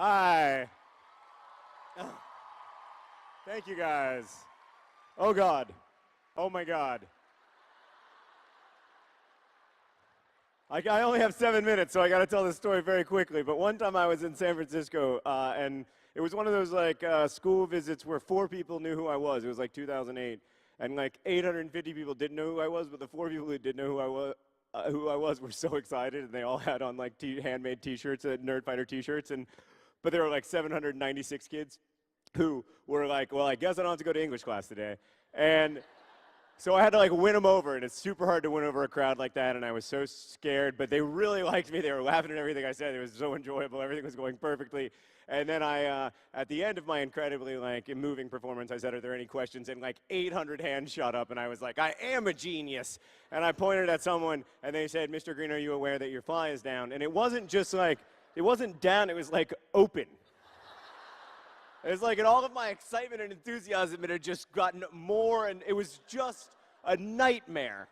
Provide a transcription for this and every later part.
Hi. Thank you guys. Oh God. Oh my God. I only have 7 minutes, so I got to tell this story very quickly. But one time I was in San Francisco, and it was one of those like school visits where 4 people knew who I was. It was like 2008, and like 850 people didn't know who I was, but the 4 people who did know who I was were so excited, and they all had on like handmade T-shirts, Nerd Fighter T-shirts, but there were like 796 kids who were like, well, I guess I don't have to go to English class today, and so I had to like win them over, and it's super hard to win over a crowd like that, and I was so scared, but they really liked me. They were laughing at everything I said. It was so enjoyable. Everything was going perfectly. And then at the end of my incredibly like moving performance, I said, are there any questions? And like 800 hands shot up, and I was like, I am a genius. And I pointed at someone, and they said, Mr. Green, are you aware that your fly is down? And it wasn't just like, it wasn't down, it was like open. It was like, and all of my excitement and enthusiasm, it had just gotten more, and it was just a nightmare.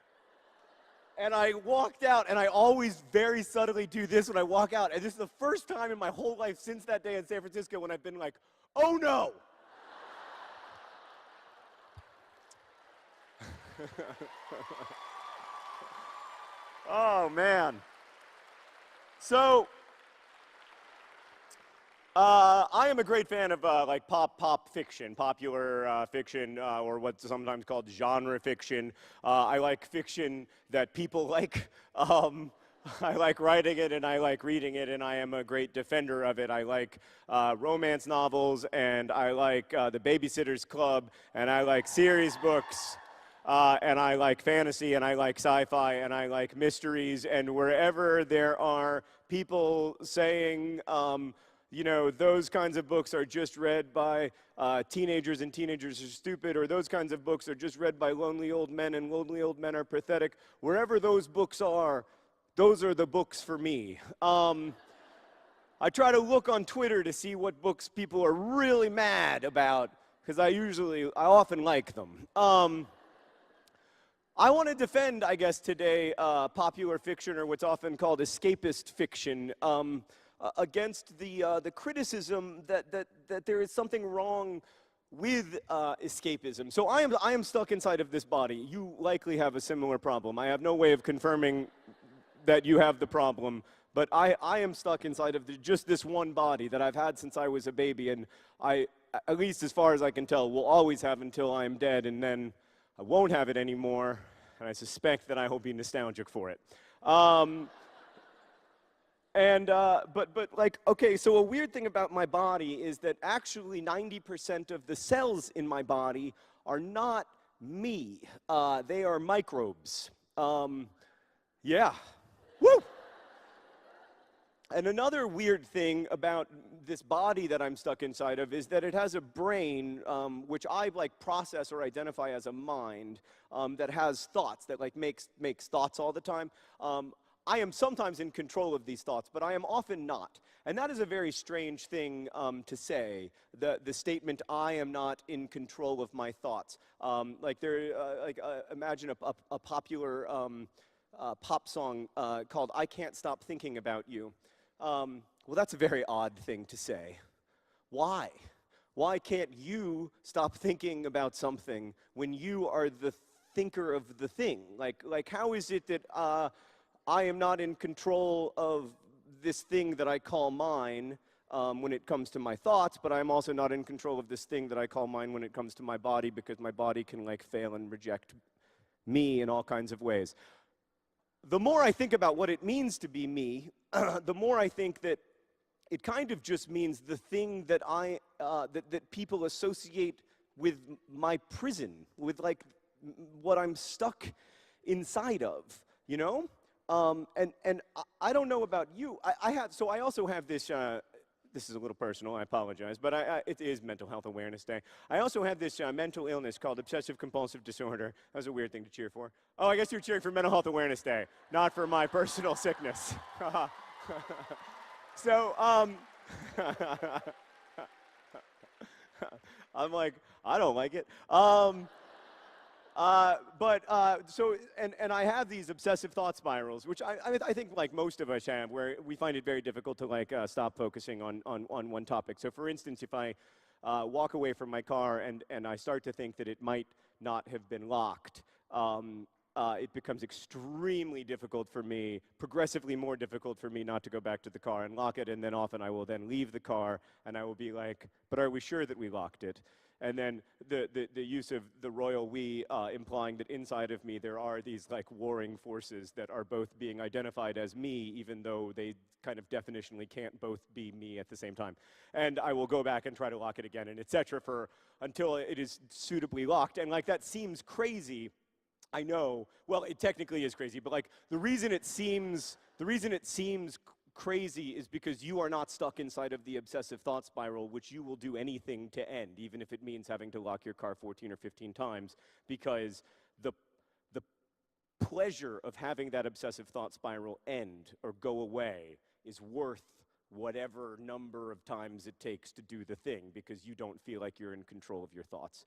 And I walked out, and I always very subtly do this when I walk out, and this is the first time in my whole life since that day in San Francisco when I've been like, oh no! Oh man. So, I am a great fan of like pop fiction, popular fiction, or what's sometimes called genre fiction. I like fiction that people like. I like writing it and I like reading it, and I am a great defender of it. I like romance novels, and I like The Babysitter's Club, and I like series books. And I like fantasy, and I like sci-fi, and I like mysteries, and wherever there are people saying, you know, those kinds of books are just read by teenagers, and teenagers are stupid, or those kinds of books are just read by lonely old men, and lonely old men are pathetic. Wherever those books are, those are the books for me. I try to look on Twitter to see what books people are really mad about, because I often like them. I want to defend, I guess, today popular fiction, or what's often called escapist fiction, against the criticism that there is something wrong with escapism. So I am stuck inside of this body. You likely have a similar problem. I have no way of confirming that you have the problem, but I am stuck inside of just this one body that I've had since I was a baby, and I, at least as far as I can tell, will always have until I am dead, and then I won't have it anymore, and I suspect that I will be nostalgic for it. But like, okay, so a weird thing about my body is that actually 90% of the cells in my body are not me. They are microbes. Yeah. Woo! And another weird thing about this body that I'm stuck inside of is that it has a brain, which I like process or identify as a mind, that has thoughts, that like makes thoughts all the time. I am sometimes in control of these thoughts, but I am often not. And that is a very strange thing to say, the statement, I am not in control of my thoughts. Imagine a popular pop song called I Can't Stop Thinking About You. Well, that's a very odd thing to say. Why? Why can't you stop thinking about something when you are the thinker of the thing? Like how is it that I am not in control of this thing that I call mine when it comes to my thoughts, but I'm also not in control of this thing that I call mine when it comes to my body, because my body can like fail and reject me in all kinds of ways. The more I think about what it means to be me, the more I think that it kind of just means the thing that that people associate with my prison, with like what I'm stuck inside of, you know? And I don't know about you. I also have this. This is a little personal, I apologize, but it is Mental Health Awareness Day. I also have this mental illness called obsessive compulsive disorder. That was a weird thing to cheer for. Oh, I guess you're cheering for Mental Health Awareness Day, not for my personal sickness. So, I'm like, I don't like it. And I have these obsessive thought spirals, which I think like most of us have, where we find it very difficult to like stop focusing on one topic. So for instance, if I walk away from my car and I start to think that it might not have been locked, it becomes extremely difficult for me, progressively more difficult for me not to go back to the car and lock it, and then often I will then leave the car and I will be like, but are we sure that we locked it? And then the use of the royal we, implying that inside of me there are these like warring forces that are both being identified as me, even though they kind of definitionally can't both be me at the same time. And I will go back and try to lock it again, and etc. until it is suitably locked. And like that seems crazy, I know. Well, it technically is crazy, but like the reason it seems crazy is because you are not stuck inside of the obsessive thought spiral, which you will do anything to end, even if it means having to lock your car 14 or 15 times, because the pleasure of having that obsessive thought spiral end or go away is worth whatever number of times it takes to do the thing, because you don't feel like you're in control of your thoughts.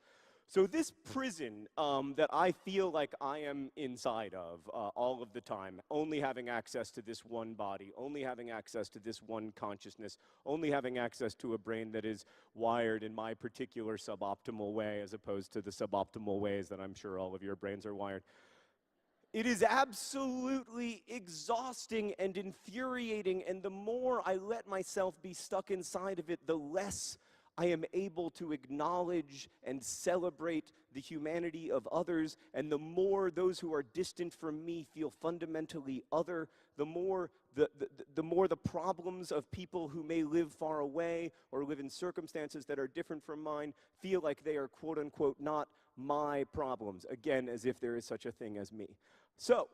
So this prison that I feel like I am inside of all of the time, only having access to this one body, only having access to this one consciousness, only having access to a brain that is wired in my particular suboptimal way as opposed to the suboptimal ways that I'm sure all of your brains are wired. It is absolutely exhausting and infuriating, and the more I let myself be stuck inside of it, the less I am able to acknowledge and celebrate the humanity of others, and the more those who are distant from me feel fundamentally other, the more the problems of people who may live far away or live in circumstances that are different from mine feel like they are quote-unquote not my problems, again, as if there is such a thing as me. So,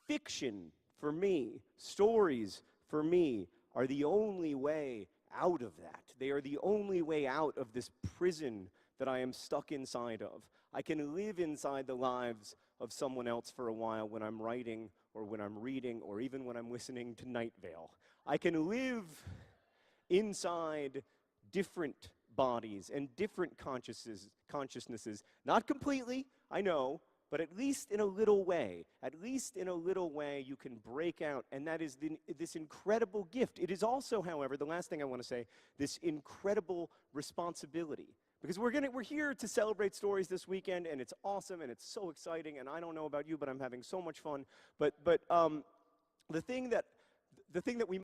fiction for me, stories for me, are the only way out of that. They are the only way out of this prison that I am stuck inside of. I can live inside the lives of someone else for a while when I'm writing or when I'm reading or even when I'm listening to Night Vale. I can live inside different bodies and different consciousnesses, not completely, I know, but at least in a little way. At least in a little way you can break out, and that is this incredible gift. It is also, however, the last thing I want to say, this incredible responsibility. Because we're here to celebrate stories this weekend, and it's awesome, and it's so exciting, and I don't know about you, but I'm having so much fun. But the thing that we